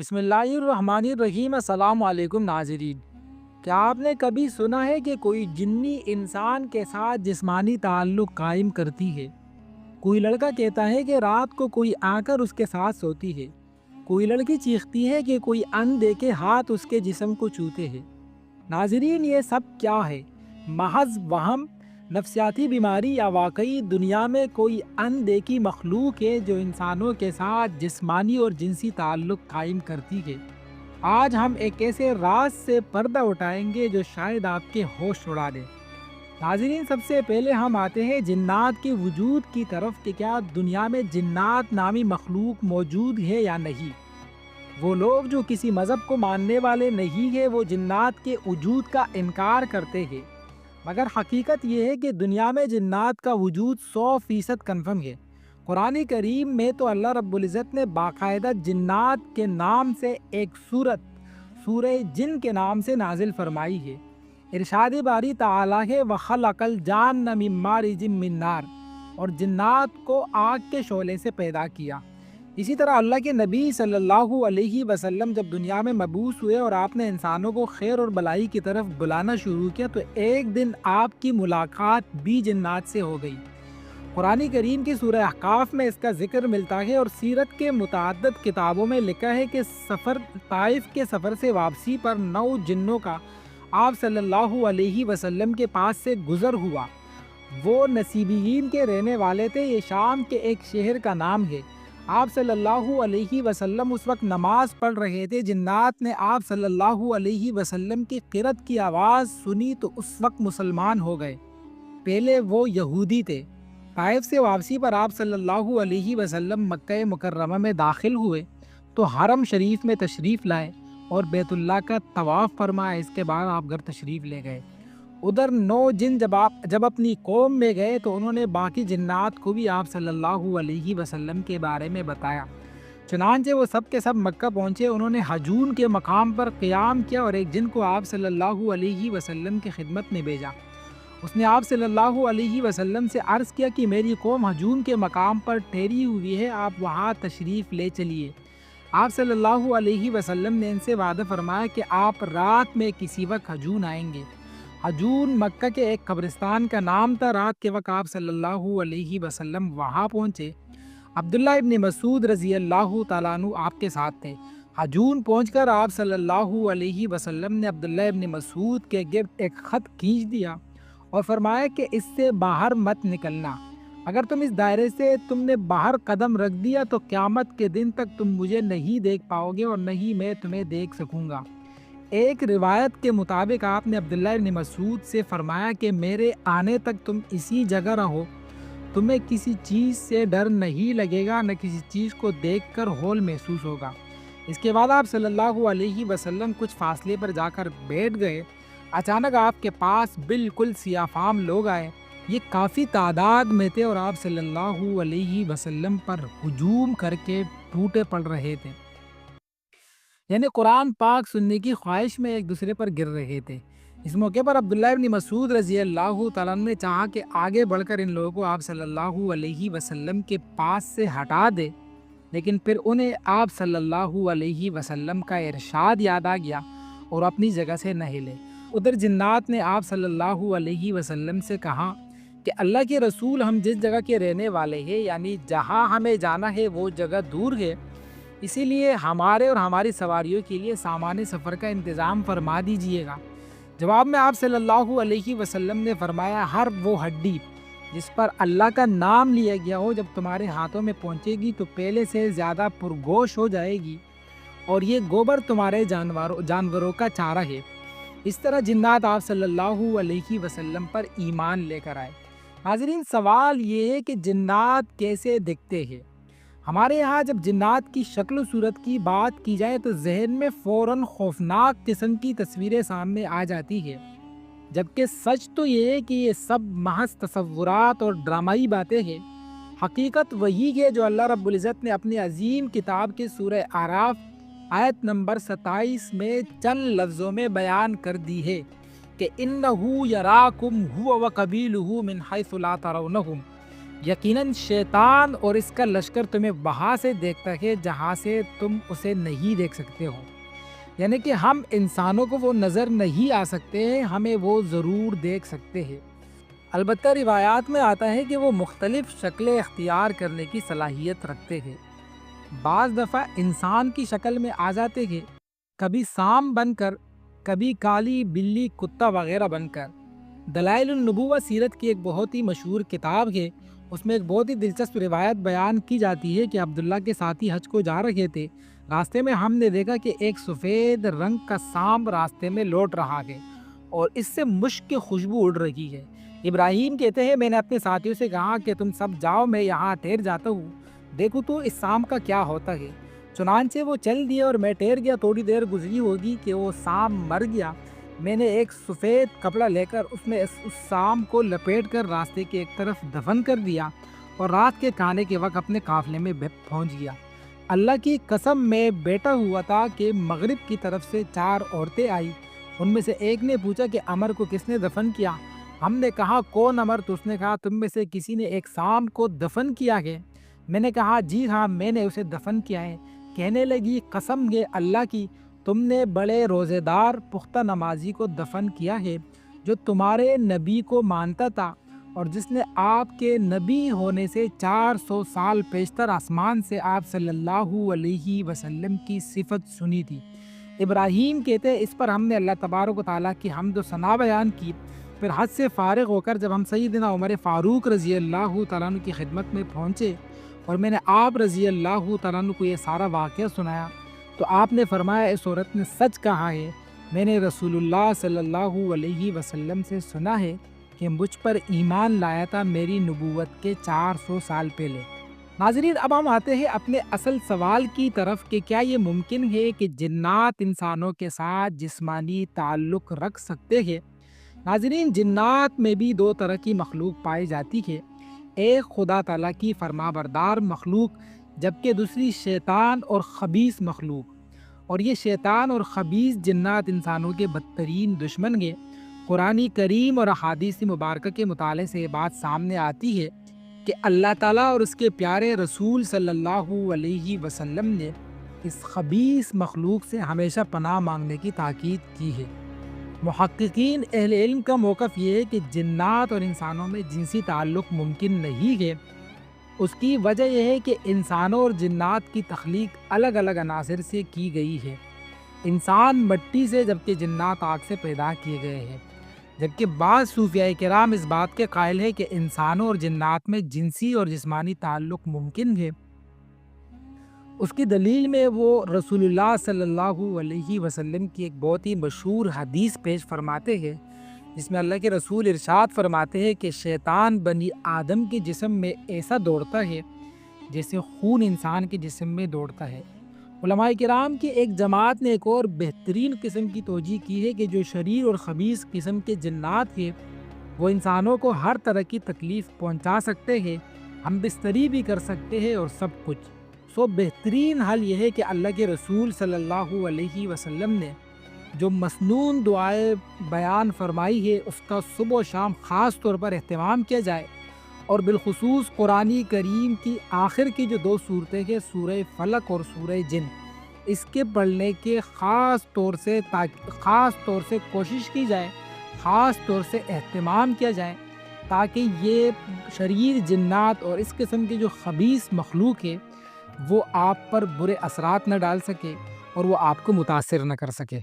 بسم اللہ الرحمن الرحیم۔ السلام علیکم ناظرین۔ کیا آپ نے کبھی سنا ہے کہ کوئی جنی انسان کے ساتھ جسمانی تعلق قائم کرتی ہے؟ کوئی لڑکا کہتا ہے کہ رات کو کوئی آ کر اس کے ساتھ سوتی ہے۔ کوئی لڑکی چیختی ہے کہ کوئی اندیکھے ہاتھ اس کے جسم کو چھوتے ہیں۔ ناظرین، یہ سب کیا ہے؟ محض وہم، نفسیاتی بیماری یا واقعی دنیا میں کوئی اندیکھی مخلوق ہے جو انسانوں کے ساتھ جسمانی اور جنسی تعلق قائم کرتی ہے؟ آج ہم ایک ایسے راز سے پردہ اٹھائیں گے جو شاید آپ کے ہوش اڑا دے۔ ناظرین، سب سے پہلے ہم آتے ہیں جنات کے وجود کی طرف کہ کیا دنیا میں جنات نامی مخلوق موجود ہے یا نہیں۔ وہ لوگ جو کسی مذہب کو ماننے والے نہیں ہیں وہ جنات کے وجود کا انکار کرتے ہیں، مگر حقیقت یہ ہے کہ دنیا میں جنات کا وجود 100% کنفرم ہے۔ قرآن کریم میں تو اللہ رب العزت نے باقاعدہ جنات کے نام سے ایک سورت سورہ جن کے نام سے نازل فرمائی ہے۔ ارشاد باری تعالیٰ ہے وَخَلَقَ الْجَانَّ مِن مَارِجٍ مِّن نَار، اور جنات کو آگ کے شعلے سے پیدا کیا۔ اسی طرح اللہ کے نبی صلی اللہ علیہ وسلم جب دنیا میں مبعوث ہوئے اور آپ نے انسانوں کو خیر اور بلائی کی طرف بلانا شروع کیا تو ایک دن آپ کی ملاقات بھی جنات سے ہو گئی۔ قرآن کریم کی سورہ احقاف میں اس کا ذکر ملتا ہے، اور سیرت کے متعدد کتابوں میں لکھا ہے کہ طائف کے سفر سے واپسی پر 9 جنوں کا آپ صلی اللہ علیہ وسلم کے پاس سے گزر ہوا۔ وہ نصیبین کے رہنے والے تھے، یہ شام کے ایک شہر کا نام ہے۔ آپ صلی اللہ علیہ وسلم اس وقت نماز پڑھ رہے تھے۔ جنات نے آپ صلی اللہ علیہ وسلم کی قرأت کی آواز سنی تو اس وقت مسلمان ہو گئے۔ پہلے وہ یہودی تھے۔ طائف سے واپسی پر آپ صلی اللہ علیہ وسلم مکہ مکرمہ میں داخل ہوئے تو حرم شریف میں تشریف لائے اور بیت اللہ کا طواف فرمایا۔ اس کے بعد آپ گھر تشریف لے گئے۔ ادھر 9 جن جب اپنی قوم میں گئے تو انہوں نے باقی جنات کو بھی آپ صلی اللہ علیہ وسلم کے بارے میں بتایا۔ چنانچہ وہ سب کے سب مکہ پہنچے۔ انہوں نے حجون کے مقام پر قیام کیا اور ایک جن کو آپ صلی اللہ علیہ وسلم کی خدمت میں بھیجا۔ اس نے آپ صلی اللہ علیہ وسلم سے عرض کیا کہ میری قوم حجون کے مقام پر ٹھہری ہوئی ہے، آپ وہاں تشریف لے چلیے۔ آپ صلی اللہ علیہ وسلم نے ان سے وعدہ فرمایا کہ آپ رات میں کسی وقت حجون آئیں گے۔ حجون مکہ کے ایک قبرستان کا نام تھا۔ رات کے وقت آپ صلی اللہ علیہ وسلم وہاں پہنچے۔ عبداللہ ابن مسعود رضی اللہ تعالیٰ عنہ آپ کے ساتھ تھے۔ حجون پہنچ کر آپ صلی اللہ علیہ وسلم نے عبداللہ ابن مسعود کے گرد ایک خط کھینچ دیا اور فرمایا کہ اس سے باہر مت نکلنا۔ اگر تم اس دائرے سے تم نے باہر قدم رکھ دیا تو قیامت کے دن تک تم مجھے نہیں دیکھ پاؤ گے اور نہ ہی میں تمہیں دیکھ سکوں گا۔ ایک روایت کے مطابق آپ نے عبداللہ ابن مسعود سے فرمایا کہ میرے آنے تک تم اسی جگہ رہو، تمہیں کسی چیز سے ڈر نہیں لگے گا، نہ کسی چیز کو دیکھ کر ہول محسوس ہوگا۔ اس کے بعد آپ صلی اللہ علیہ وسلم کچھ فاصلے پر جا کر بیٹھ گئے۔ اچانک آپ کے پاس بالکل سیاہ فام لوگ آئے۔ یہ کافی تعداد میں تھے اور آپ صلی اللہ علیہ وسلم پر ہجوم کر کے ٹوٹے پڑ رہے تھے، یعنی قرآن پاک سننے کی خواہش میں ایک دوسرے پر گر رہے تھے۔ اس موقع پر عبداللہ ابن مسعود رضی اللہ تعالیٰ عنہ نے چاہا کہ آگے بڑھ کر ان لوگوں کو آپ صلی اللہ علیہ وسلم کے پاس سے ہٹا دے، لیکن پھر انہیں آپ صلی اللہ علیہ وسلم کا ارشاد یاد آ گیا اور اپنی جگہ سے نہ ہلے۔ ادھر جنات نے آپ صلی اللہ علیہ وسلم سے کہا کہ اللہ کے رسول، ہم جس جگہ کے رہنے والے ہیں، یعنی جہاں ہمیں جانا ہے وہ جگہ دور ہے، اسی لیے ہمارے اور ہماری سواریوں کے لیے سامان سفر کا انتظام فرما دیجئے گا۔ جواب میں آپ صلی اللہ علیہ وسلم نے فرمایا، ہر وہ ہڈی جس پر اللہ کا نام لیا گیا ہو جب تمہارے ہاتھوں میں پہنچے گی تو پہلے سے زیادہ پرگوش ہو جائے گی، اور یہ گوبر تمہارے جانوروں کا چارہ ہے۔ اس طرح جنات آپ صلی اللہ علیہ وسلم پر ایمان لے کر آئے۔ ناظرین، سوال یہ ہے کہ جنات کیسے دکھتے ہیں؟ ہمارے یہاں جب جنات کی شکل و صورت کی بات کی جائے تو ذہن میں فوراً خوفناک قسم کی تصویریں سامنے آ جاتی ہے، جبکہ سچ تو یہ ہے کہ یہ سب محض تصورات اور ڈرامائی باتیں ہیں۔ حقیقت وہی ہے جو اللہ رب العزت نے اپنی عظیم کتاب کے سورہ اعراف آیت نمبر 27 میں چند لفظوں میں بیان کر دی ہے کہ اِنَّهُ يَرَاكُمْ هُوَ وَقَبِيلُهُ مِنْ حَيْثُ لَا تَرَوْنَهُمْ، یقیناً شیطان اور اس کا لشکر تمہیں وہاں سے دیکھتا ہے جہاں سے تم اسے نہیں دیکھ سکتے ہو، یعنی کہ ہم انسانوں کو وہ نظر نہیں آ سکتے ہیں، ہمیں وہ ضرور دیکھ سکتے ہیں۔ البتہ روایات میں آتا ہے کہ وہ مختلف شکلیں اختیار کرنے کی صلاحیت رکھتے ہیں۔ بعض دفعہ انسان کی شکل میں آ جاتے ہیں، کبھی سام بن کر، کبھی کالی بلی کتا وغیرہ بن کر۔ دلائل النبوہ سیرت کی ایک بہت ہی مشہور کتاب ہے، اس میں ایک بہت ہی دلچسپ روایت بیان کی جاتی ہے کہ عبداللہ کے ساتھی حج کو جا رہے تھے، راستے میں ہم نے دیکھا کہ ایک سفید رنگ کا سانپ راستے میں لوٹ رہا ہے اور اس سے مشک کی خوشبو اڑ رہی ہے۔ ابراہیم کہتے ہیں میں نے اپنے ساتھیوں سے کہا کہ تم سب جاؤ، میں یہاں ٹھہر جاتا ہوں، دیکھو تو اس سانپ کا کیا ہوتا ہے۔ چنانچہ وہ چل دیے اور میں ٹھہر گیا۔ تھوڑی دیر گزری ہوگی کہ وہ سانپ مر گیا۔ میں نے ایک سفید کپڑا لے کر اس میں اس سانپ کو لپیٹ کر راستے کی ایک طرف دفن کر دیا اور رات کے کھانے کے وقت اپنے قافلے میں پہنچ گیا۔ اللہ کی قسم میں بیٹھا ہوا تھا کہ مغرب کی طرف سے 4 عورتیں آئی۔ ان میں سے ایک نے پوچھا کہ عمر کو کس نے دفن کیا؟ ہم نے کہا کون عمر؟ تو اس نے کہا تم میں سے کسی نے ایک سانپ کو دفن کیا ہے۔ میں نے کہا جی ہاں، میں نے اسے دفن کیا ہے۔ کہنے لگی قسم ہے اللہ کی، تم نے بڑے روزے دار پختہ نمازی کو دفن کیا ہے جو تمہارے نبی کو مانتا تھا اور جس نے آپ کے نبی ہونے سے 400 سال پیشتر آسمان سے آپ صلی اللہ علیہ وسلم کی صفت سنی تھی۔ ابراہیم کہتے ہیں اس پر ہم نے اللہ تبارک و تعالیٰ کی حمد و ثنا بیان کی۔ پھر حج سے فارغ ہو کر جب ہم سیدنا عمر فاروق رضی اللہ تعالیٰ عنہ کی خدمت میں پہنچے اور میں نے آپ رضی اللہ تعالیٰ عنہ کو یہ سارا واقعہ سنایا تو آپ نے فرمایا اس عورت نے سچ کہا ہے، میں نے رسول اللہ صلی اللہ علیہ وسلم سے سنا ہے کہ مجھ پر ایمان لایا تھا میری نبوت کے 400 سال پہلے۔ ناظرین، اب ہم آتے ہیں اپنے اصل سوال کی طرف کہ کیا یہ ممکن ہے کہ جنات انسانوں کے ساتھ جسمانی تعلق رکھ سکتے ہیں؟ ناظرین، جنات میں بھی 2 طرح کی مخلوق پائی جاتی ہے، ایک خدا تعالیٰ کی فرما بردار مخلوق جبکہ دوسری شیطان اور خبیث مخلوق۔ اور یہ شیطان اور خبیث جنات انسانوں کے بدترین دشمن ہیں۔ قرآن کریم اور احادیث مبارکہ کے مطالعے سے یہ بات سامنے آتی ہے کہ اللہ تعالیٰ اور اس کے پیارے رسول صلی اللہ علیہ وسلم نے اس خبیث مخلوق سے ہمیشہ پناہ مانگنے کی تاکید کی ہے۔ محققین اہل علم کا موقف یہ ہے کہ جنات اور انسانوں میں جنسی تعلق ممکن نہیں ہے۔ اس کی وجہ یہ ہے کہ انسانوں اور جنات کی تخلیق الگ الگ عناصر سے کی گئی ہے۔ انسان مٹی سے جبکہ جنات آگ سے پیدا کیے گئے ہیں، جبکہ بعض صوفیاء کرام اس بات کے قائل ہیں کہ انسانوں اور جنات میں جنسی اور جسمانی تعلق ممکن ہے۔ اس کی دلیل میں وہ رسول اللہ صلی اللہ علیہ وسلم کی ایک بہت ہی مشہور حدیث پیش فرماتے ہیں جس میں اللہ کے رسول ارشاد فرماتے ہیں کہ شیطان بنی آدم کے جسم میں ایسا دوڑتا ہے جیسے خون انسان کے جسم میں دوڑتا ہے۔ علماء کرام کی ایک جماعت نے ایک اور بہترین قسم کی توجیہ کی ہے کہ جو شریر اور خبیث قسم کے جنات ہیں وہ انسانوں کو ہر طرح کی تکلیف پہنچا سکتے ہیں، ہم بستری بھی کر سکتے ہیں اور سب کچھ۔ بہترین حل یہ ہے کہ اللہ کے رسول صلی اللہ علیہ وسلم نے جو مسنون دعائیں بیان فرمائی ہے اس کا صبح و شام خاص طور پر اہتمام کیا جائے، اور بالخصوص قرآن کریم کی آخر کی جو 2 صورتیں ہیں سورہ فلق اور سورہ جن، اس کے پڑھنے کے خاص طور سے کوشش کی جائے، خاص طور سے اہتمام کیا جائے تاکہ یہ شریر جنات اور اس قسم کی جو خبیث مخلوق ہے وہ آپ پر برے اثرات نہ ڈال سکے اور وہ آپ کو متاثر نہ کر سکے۔